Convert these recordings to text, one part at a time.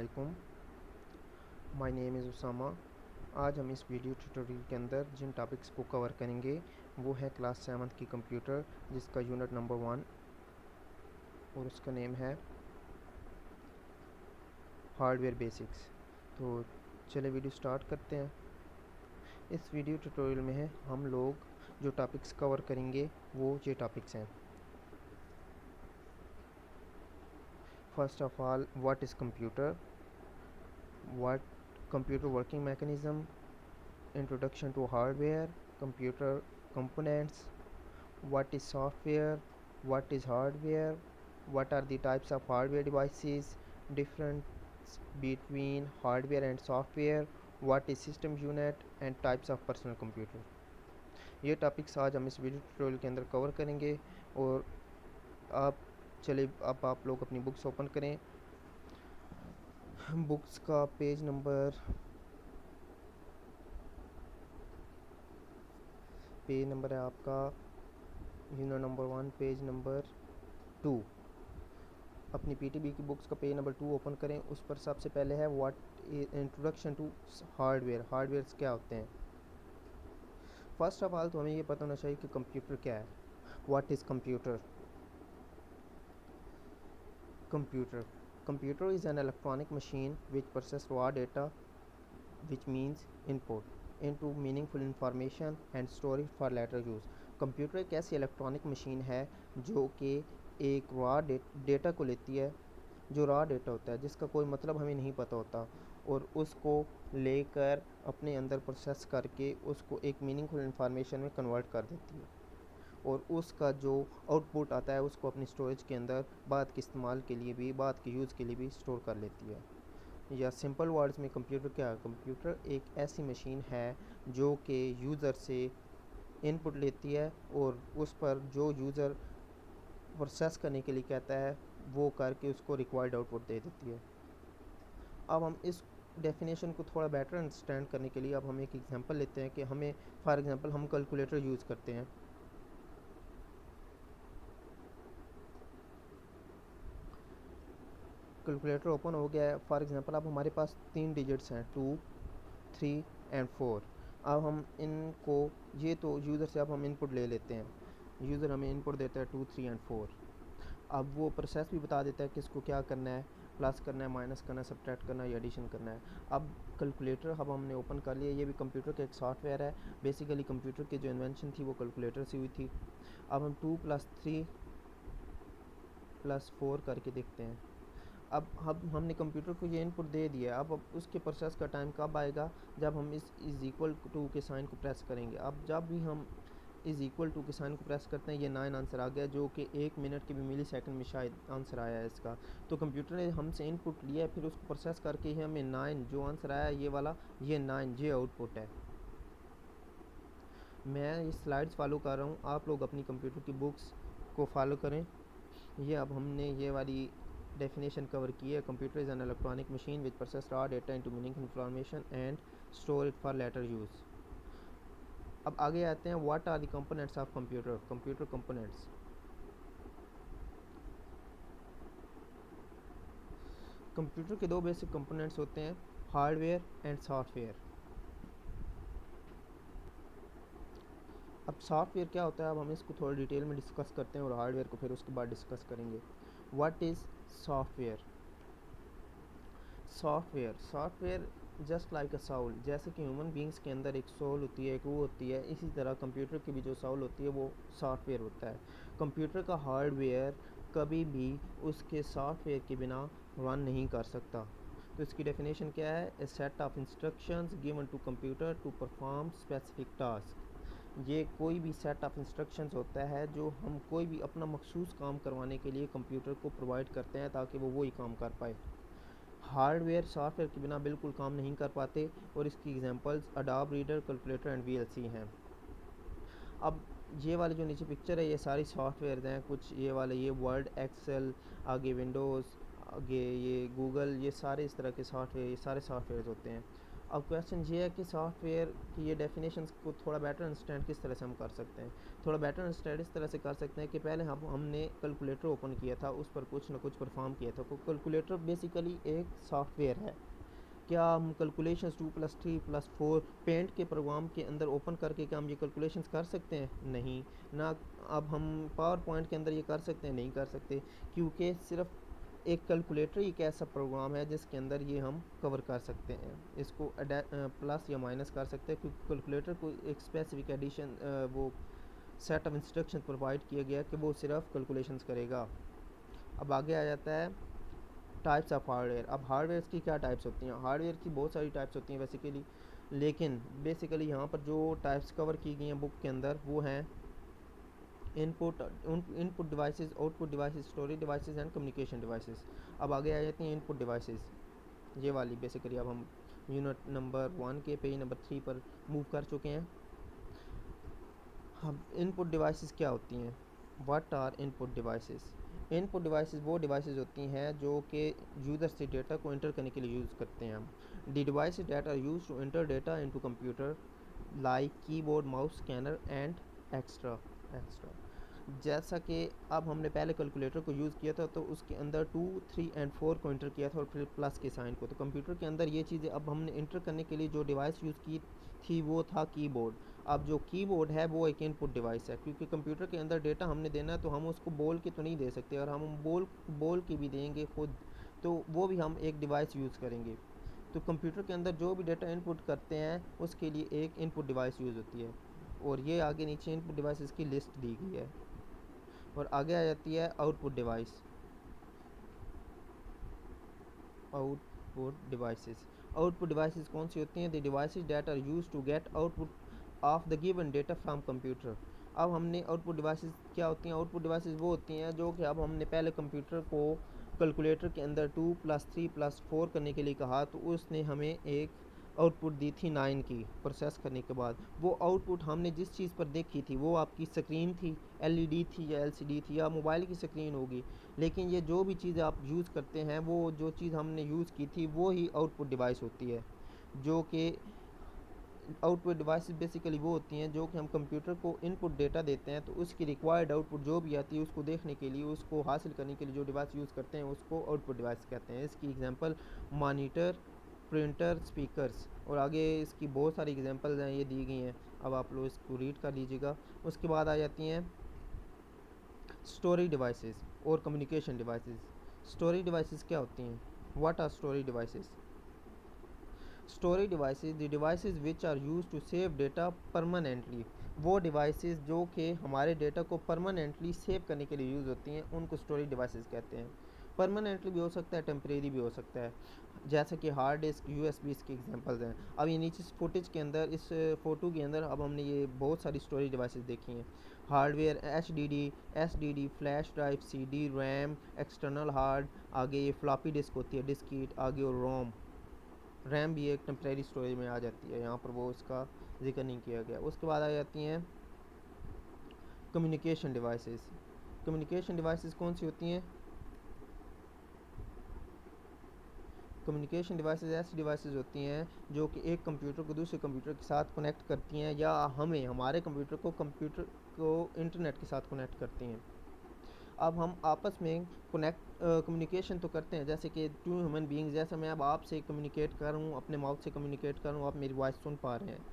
अस्सलामुअलैकुम। My name is Usama. आज हम इस वीडियो ट्यूटोरियल के अंदर जिन टॉपिक्स को कवर करेंगे वो है क्लास 7 की कंप्यूटर, जिसका यूनिट नंबर 1 और उसका नेम है हार्डवेयर बेसिक्स। तो चले वीडियो स्टार्ट करते हैं। इस वीडियो ट्यूटोरियल में है हम लोग जो टॉपिक्स कवर करेंगे वो ये टॉपिक्स हैं। First of all, what is computer, what computer working mechanism, introduction to hardware, computer components, what is software, what is hardware, what are the types of hardware devices, difference between hardware and software, what is system unit and types of personal computer। ये topics आज हम इस video tutorial के अंदर cover करेंगे। और अब आप लोग अपनी बुक्स ओपन करें। बुक्स का पेज नंबर है आपका यूनिट नंबर 1 पेज नंबर 2। अपनी पीटीबी की बुक्स का पेज नंबर 2 ओपन करें। उस पर सबसे पहले है what introduction to hardware. Hardwares क्या होते हैं? फर्स्ट ऑफ ऑल तो हमें ये पता होना चाहिए कि कंप्यूटर क्या है। What is computer? Computer is an electronic machine which process raw data which means input into meaningful information and store it for later use। Computer एक ऐसी इलेक्ट्रॉनिक मशीन है जो कि एक रॉ डेटा को लेती है, जो रॉ डेटा होता है जिसका कोई मतलब हमें नहीं पता होता, और उसको लेकर अपने अंदर प्रोसेस करके उसको एक मीनिंगफुल इंफॉर्मेशन में कन्वर्ट कर देती है, और उसका जो आउटपुट आता है उसको अपनी स्टोरेज के अंदर बाद के इस्तेमाल के लिए भी, बाद के यूज़ के लिए भी स्टोर कर लेती है। या सिंपल वर्ड्स में कंप्यूटर क्या है? कंप्यूटर एक ऐसी मशीन है जो कि यूज़र से इनपुट लेती है और उस पर जो यूज़र प्रोसेस करने के लिए कहता है वो करके उसको रिक्वायर्ड आउटपुट दे देती है। अब हम इस डेफिनेशन को थोड़ा बेटर अंडरस्टैंड करने के लिए अब हम एक एग्जांपल लेते हैं कि हमें फॉर एग्जांपल हम कैलकुलेटर यूज़ करते हैं। कैलकुलेटर ओपन हो गया है। फॉर एग्जांपल अब हमारे पास 3 डिजिट्स हैं, 2, 3 एंड 4। अब हम इनको ये तो यूज़र से अब हम इनपुट ले लेते हैं। यूज़र हमें इनपुट देता है 2, 3 एंड 4। अब वो प्रोसेस भी बता देता है कि इसको क्या करना है, प्लस करना है, माइनस करना है, सब्ट्रैक्ट करना है या एडिशन करना है। अब कैलकुलेटर अब हमने ओपन कर लिया। ये भी कंप्यूटर का एक सॉफ्टवेयर है। बेसिकली कंप्यूटर की जो इन्वेंशन थी वो कैलकुलेटर से हुई थी। अब हम 2 + 3 + 4 करके देखते हैं। अब हमने कंप्यूटर को ये इनपुट दे दिया। अब उसके प्रोसेस का टाइम कब आएगा? जब हम इस इज़ इक्वल टू के साइन को प्रेस करेंगे। अब जब भी हम इज़ इक्वल टू के साइन को प्रेस करते हैं ये 9 आंसर आ गया, जो कि 1 मिनट के भी मिली सेकंड में शायद आंसर आया है इसका। तो कंप्यूटर ने हमसे इनपुट लिया है, फिर उसको प्रोसेस करके ही हमें 9 जो आंसर आया ये वाला, ये 9 ये आउटपुट है। मैं ये स्लाइड्स फॉलो कर रहा हूँ, आप लोग अपनी कंप्यूटर की बुक्स को फॉलो करें। ये अब हमने ये वाली डेफिनेशन कवर की है। Computer is an electronic machine which process raw data into meaningful information and store it for later use. अब आगे आते हैं what are the components of computer. Computer components, computer के 2 बेसिक कंपोनेंट्स होते हैं, hardware and software. अब software क्या होता है अब हम इसको थोड़ी डिटेल में डिस्कस करते हैं, और हार्डवेयर को फिर उसके बाद डिस्कस करेंगे। What is software? Software just like a soul. जैसे कि ह्यूमन बींग्स के अंदर एक सोल होती है, एक रूह होती है, इसी तरह कंप्यूटर की भी जो सोल होती है वो सॉफ्टवेयर होता है। कंप्यूटर का हार्डवेयर कभी भी उसके सॉफ्टवेयर के बिना रन नहीं कर सकता। तो इसकी डेफिनेशन क्या है? A set of instructions given to computer to perform specific task. ये कोई भी सेट ऑफ इंस्ट्रक्शंस होता है जो हम कोई भी अपना मखसूस काम करवाने के लिए कंप्यूटर को प्रोवाइड करते हैं ताकि वो वही काम कर पाए। हार्डवेयर सॉफ्टवेयर के बिना बिल्कुल काम नहीं कर पाते, और इसकी examples Adobe reader, calculator and VLC हैं। अब ये वाली जो नीचे पिक्चर है ये सारी सॉफ्टवेयर हैं। कुछ ये वाले, ये वर्ड, एक्सेल, आगे विंडोज़, आगे ये गूगल, ये सारे इस तरह के सॉफ्टवेयर, ये सारे सॉफ्टवेयर होते हैं। अब क्वेश्चन ये है कि सॉफ्टवेयर की ये डेफिनेशंस को थोड़ा बेटर अंडरस्टैंड किस तरह से हम कर सकते हैं। थोड़ा बेटर अंडरस्टैंड इस तरह से कर सकते हैं कि पहले हमने कैलकुलेटर ओपन किया था, उस पर कुछ ना कुछ परफॉर्म किया था। तो कैलकुलेटर बेसिकली एक सॉफ्टवेयर है। क्या हम कैलकुलेशंस 2+3+4 पेंट के प्रोग्राम के अंदर ओपन करके क्या हम ये कैलकुलेशंस कर सकते हैं? नहीं ना। अब हम पावर पॉइंट के अंदर ये कर सकते हैं? नहीं कर सकते, क्योंकि सिर्फ एक कैलकुलेटर एक ऐसा प्रोग्राम है जिसके अंदर ये हम कवर कर सकते हैं, इसको प्लस या माइनस कर सकते हैं, क्योंकि कैलकुलेटर को एक स्पेसिफिक एडिशन वो सेट ऑफ इंस्ट्रक्शन प्रोवाइड किया गया कि वो सिर्फ कैलकुलेशंस करेगा। अब आगे आ जाता है टाइप्स ऑफ हार्डवेयर। अब हार्डवेयर की क्या टाइप्स होती हैं? हार्डवेयर की बहुत सारी टाइप्स होती हैं बेसिकली, लेकिन बेसिकली यहाँ पर जो टाइप्स कवर की गई हैं बुक के अंदर वो हैं input devices, output devices, storage devices and communication devices. अब आगे आ जाती हैं इनपुट डिवाइसेस, ये वाली बेसिकली। अब हम यूनिट नंबर 1 के पेज नंबर 3 पर मूव कर चुके हैं। अब इनपुट डिवाइसेस क्या होती हैं? What are input devices? Input devices वो डिवाइसेस होती हैं जो कि यूज़र से डेटा को इंटर करने के लिए यूज़ करते हैं हम। The devices that are used to enter data into computer like keyboard, mouse, scanner and extra. जैसा कि अब हमने पहले कैलकुलेटर को यूज़ किया था तो उसके अंदर 2, 3 एंड 4 को इंटर किया था और फिर प्लस के साइन को। तो कंप्यूटर के अंदर ये चीज़ें अब हमने इंटर करने के लिए जो डिवाइस यूज़ की थी वो था कीबोर्ड। अब जो कीबोर्ड है वो एक इनपुट डिवाइस है, क्योंकि कंप्यूटर के अंदर डेटा हमने देना है तो हम उसको बोल के तो नहीं दे सकते, और हम बोल के भी देंगे खुद तो वो भी हम एक डिवाइस यूज़ करेंगे। तो कंप्यूटर के अंदर जो भी डेटा इनपुट करते हैं उसके लिए एक इनपुट डिवाइस यूज़ होती है, और ये आगे नीचे इनपुट डिवाइसेस की लिस्ट दी गई है। और आगे आ जाती है आउटपुट डिवाइस। आउटपुट डिवाइसेस कौन सी होती हैं? The devices that are used to get output of the given data from computer. अब हमने आउटपुट डिवाइसेस क्या होती हैं? आउटपुट डिवाइसेस वो होती हैं जो कि अब हमने पहले कंप्यूटर को कैलकुलेटर के अंदर 2+3+4 करने के लिए कहा तो उसने हमें एक आउटपुट दी थी 9 की प्रोसेस करने के बाद। वो आउटपुट हमने जिस चीज़ पर देखी थी वो आपकी स्क्रीन थी, एलईडी थी या एलसीडी थी या मोबाइल की स्क्रीन होगी, लेकिन ये जो भी चीज़ आप यूज़ करते हैं वो जो चीज़ हमने यूज़ की थी वो ही आउटपुट डिवाइस होती है। जो कि आउटपुट डिवाइस बेसिकली वो होती हैं जो कि हम कंप्यूटर को इनपुट डेटा देते हैं तो उसकी रिक्वायर्ड आउटपुट जो भी आती है उसको देखने के लिए, उसको हासिल करने के लिए जो डिवाइस यूज़ करते हैं उसको आउटपुट डिवाइस कहते हैं। इसकी एग्जांपल मॉनिटर, प्रिंटर, स्पीकर्स, और आगे इसकी बहुत सारी एग्जांपल्स हैं, ये दी गई हैं। अब आप लोग इसको रीड कर लीजिएगा। उसके बाद आ जाती हैं स्टोरेज डिवाइसेस और कम्युनिकेशन डिवाइसेस। स्टोरेज डिवाइसेस क्या होती हैं? What are storage devices? Storage devices the devices which are use to save data permanently. वो डिवाइसेस जो कि हमारे डेटा को परमानेंटली सेव करने के लिए यूज़ होती हैं उनको स्टोरेज डिवाइसेस कहते हैं। परमानेंटली भी हो सकता है, टेम्परेरी भी हो सकता है, जैसे कि हार्ड डिस्क, यूएसबी इसके एग्जांपल्स हैं। अब ये नीचे फुटेज के अंदर, इस फ़ोटो के अंदर अब हमने ये बहुत सारी स्टोरेज डिवाइसेस देखी हैं। Hardware HDD, SDD, flash drive, CD, RAM, external hard, आगे ये फ्लॉपी डिस्क होती है, डिस्कीट, आगे और रोम। रैम भी एक टेम्परेरी स्टोरेज में आ जाती है, यहाँ पर वो इसका जिक्र नहीं किया गया। उसके बाद आ जाती हैं कम्युनिकेशन डिवाइसेस। कम्युनिकेशन डिवाइसेस कौन सी होती हैं? कम्युनिकेशन डिवाइसेस ऐसी डिवाइसेस होती हैं जो कि एक कंप्यूटर को दूसरे कंप्यूटर के साथ कनेक्ट करती हैं या हमें हमारे कंप्यूटर को इंटरनेट के साथ कनेक्ट करती हैं। अब हम आपस में कम्युनिकेशन तो करते हैं, जैसे कि टू ह्यूमन बीइंग्स, जैसे मैं अब आपसे कम्युनिकेट कर रहा हूँ, अपने माउथ से कम्युनिकेट कर रहा हूँ, आप मेरी वॉइस सुन पा रहे हैं,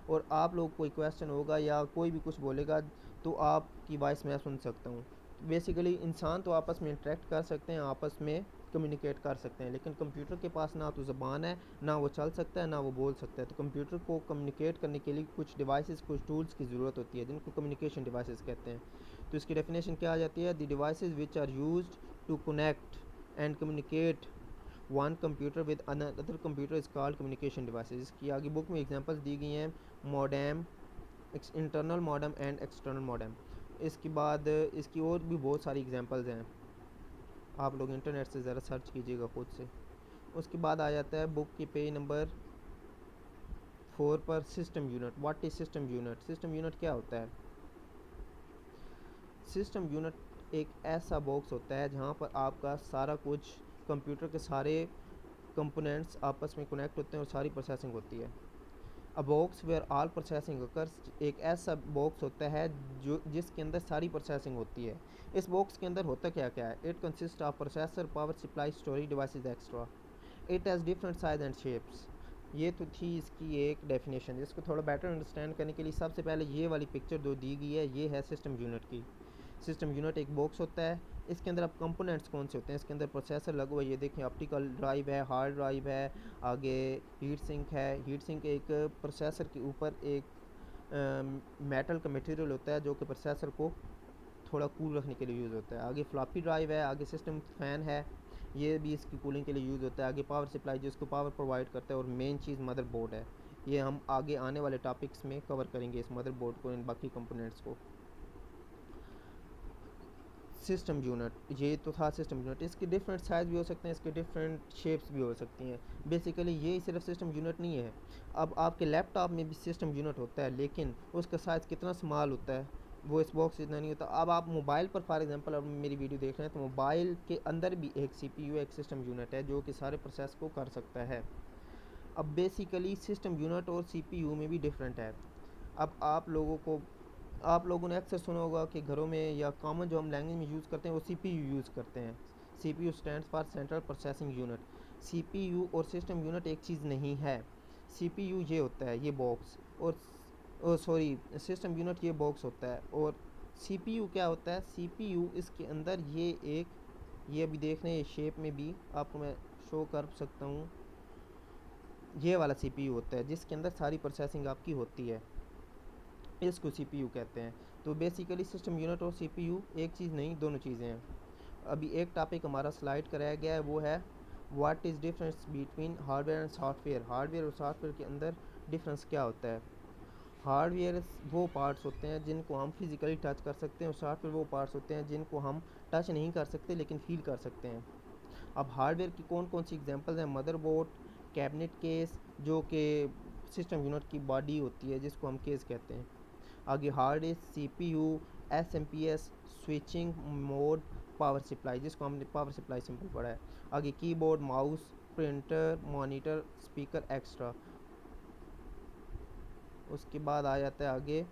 और आप लोग कोई क्वेश्चन होगा या कोई भी कुछ बोलेगा तो आपकी वॉइस मैं सुन सकता हूँ। बेसिकली इंसान तो आपस में इंटरेक्ट कर सकते हैं, आपस में कम्युनिकेट कर सकते हैं, लेकिन कंप्यूटर के पास ना तो ज़बान है, ना वो चल सकता है, ना वो बोल सकता है। तो कंप्यूटर को कम्युनिकेट करने के लिए कुछ डिवाइसेस, कुछ टूल्स की ज़रूरत होती है जिनको कम्युनिकेशन डिवाइसेस कहते हैं। तो इसकी डेफिनेशन क्या आ जाती है? The devices which are used to connect and communicate one computer with another computer is called communication devices. इसकी आगे बुक में एग्जांपल्स दी गई हैं, modem, internal modem and external modem. इसके बाद इसकी और भी बहुत सारी एग्जांपल्स हैं, आप लोग इंटरनेट से ज़रा सर्च कीजिएगा खुद से। उसके बाद आ जाता है बुक की पेज नंबर 4 पर system unit. What is system unit? System unit क्या होता है? सिस्टम यूनिट एक ऐसा बॉक्स होता है जहाँ पर आपका सारा कुछ, कंप्यूटर के सारे कंपोनेंट्स आपस में कनेक्ट होते हैं और सारी प्रोसेसिंग होती है। A box where all processing occurs, एक ऐसा बॉक्स होता है जो जिसके अंदर सारी प्रोसेसिंग होती है। इस बॉक्स के अंदर होता क्या क्या है? It consist of processor, power supply, storage devices extra. It has different size and shapes. ये तो थी इसकी एक डेफिनेशन। इसको थोड़ा बेटर अंडरस्टैंड करने के लिए सबसे पहले ये वाली पिक्चर जो दी गई है ये है सिस्टम यूनिट की। सिस्टम यूनिट एक बॉक्स होता है, इसके अंदर अब कंपोनेंट्स कौन से होते हैं? इसके अंदर प्रोसेसर लगा हुआ है, ये देखें ऑप्टिकल ड्राइव है, हार्ड ड्राइव है, आगे हीट सिंक है। हीट सिंक एक प्रोसेसर के ऊपर एक मेटल का मटेरियल होता है जो कि प्रोसेसर को थोड़ा कूल रखने के लिए यूज़ होता है। आगे फ्लॉपी ड्राइव है, आगे सिस्टम फैन है, ये भी इसकी कूलिंग के लिए यूज़ होता है। आगे पावर सप्लाई जो इसको पावर प्रोवाइड करता है, और मेन चीज़ मदरबोर्ड है। ये हम आगे आने वाले टॉपिक्स में कवर करेंगे इस मदरबोर्ड को, इन बाकी कंपोनेंट्स को। सिस्टम यूनिट, ये तो था सिस्टम यूनिट। इसके डिफरेंट साइज़ भी हो सकते हैं, इसके डिफरेंट शेप्स भी हो सकती हैं। बेसिकली ये सिर्फ सिस्टम यूनिट नहीं है। अब आपके लैपटॉप में भी सिस्टम यूनिट होता है, लेकिन उसका साइज़ कितना स्मॉल होता है, वो इस बॉक्स इतना नहीं होता। अब आप मोबाइल पर फॉर एग्जांपल अब मेरी वीडियो देख रहे हैं, तो मोबाइल के अंदर भी एक CPU एक सिस्टम यूनिट है जो कि सारे प्रोसेस को कर सकता है। अब बेसिकली सिस्टम यूनिट और CPU में भी डिफरेंट है। अब आप लोगों ने अक्सर सुना होगा कि घरों में या कॉमन जो हम लैंग्वेज में यूज़ करते हैं वो CPU यूज़ करते हैं। CPU stands for central processing unit. CPU और सिस्टम यूनिट एक चीज़ नहीं है। CPU ये होता है, ये बॉक्स, और सॉरी सिस्टम यूनिट ये बॉक्स होता है, और CPU क्या होता है? CPU इसके अंदर ये अभी देख रहे हैं, ये शेप में भी आपको मैं शो कर सकता हूँ। ये वाला CPU होता है जिसके अंदर सारी प्रोसेसिंग आपकी होती है, इसको CPU कहते हैं। तो बेसिकली सिस्टम यूनिट और CPU एक चीज़ नहीं, दोनों चीज़ें हैं। अभी एक टॉपिक हमारा स्लाइड कराया गया है, वो है what is difference between hardware and software. Hardware और सॉफ्टवेयर के अंदर डिफरेंस क्या होता है? हार्डवेयर वो पार्ट्स होते हैं जिनको हम फिज़िकली टच कर सकते हैं, और सॉफ्टवेयर वो पार्ट्स होते हैं जिनको हम टच नहीं कर सकते लेकिन फील कर सकते हैं। अब हार्डवेयर की कौन कौन सी एग्जांपल्स हैं? मदरबोर्ड, कैबिनेट केस जो कि सिस्टम यूनिट की बॉडी होती है जिसको हम केस कहते हैं। आगे hard disk, CPU, SMPS, switching mode, power supply जिसको हमने पावर सप्लाई सिंपल पढ़ा है। आगे keyboard, mouse, printer, monitor, speaker extra. उसके बाद आ जाता है आगे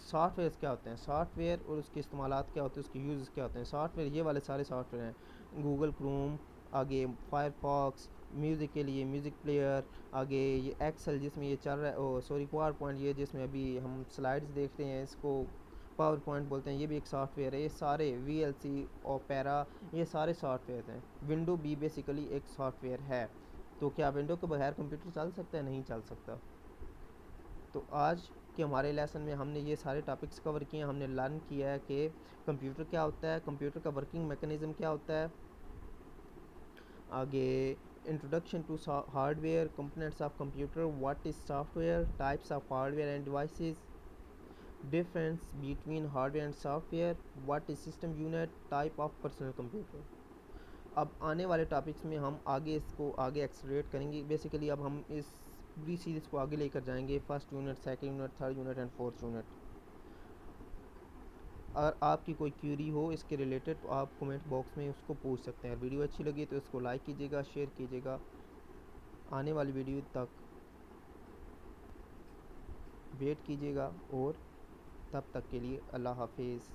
सॉफ्टवेयर क्या होते हैं, सॉफ्टवेयर और उसके इस्तेमालात क्या होते हैं, उसके यूज़ क्या होते हैं। सॉफ्टवेयर ये वाले सारे सॉफ्टवेयर हैं, गूगल क्रोम, आगे फायरफॉक्स म्यूज़िक के लिए म्यूज़िक प्लेयर, आगे ये एक्सेल जिसमें ये चल रहा है, ओ सॉरी पावर पॉइंट ये जिसमें अभी हम स्लाइड्स देख रहे हैं, इसको पावर पॉइंट बोलते हैं, ये भी एक सॉफ्टवेयर है। ये सारे VLC, ओपेरा, ये सारे सॉफ्टवेयर हैं। विंडो भी बेसिकली एक सॉफ्टवेयर है। तो क्या विंडो के बगैर कंप्यूटर चल सकता है? नहीं चल सकता। तो आज के हमारे लेसन में हमने ये सारे टॉपिक्स कवर किए हैं। हमने लर्न किया है कि कंप्यूटर क्या होता है, कंप्यूटर का वर्किंग मैकेनिज़्म क्या होता है, आगे introduction to hardware, components of computer, what is software, types of hardware and devices, difference between hardware and software, what is system unit, type of personal computer. अब आने वाले टॉपिक्स में हम आगे इसको आगे एक्सप्लोरेट करेंगे। बेसिकली अब हम इस पूरी सीरीज़ को आगे लेकर जाएंगे, first unit, second unit, third unit and fourth unit. अगर आपकी कोई क्यूरी हो इसके रिलेटेड तो आप कमेंट बॉक्स में उसको पूछ सकते हैं। वीडियो अच्छी लगी तो इसको लाइक कीजिएगा, शेयर कीजिएगा। आने वाली वीडियो तक वेट कीजिएगा, और तब तक के लिए अल्लाह हाफिज़।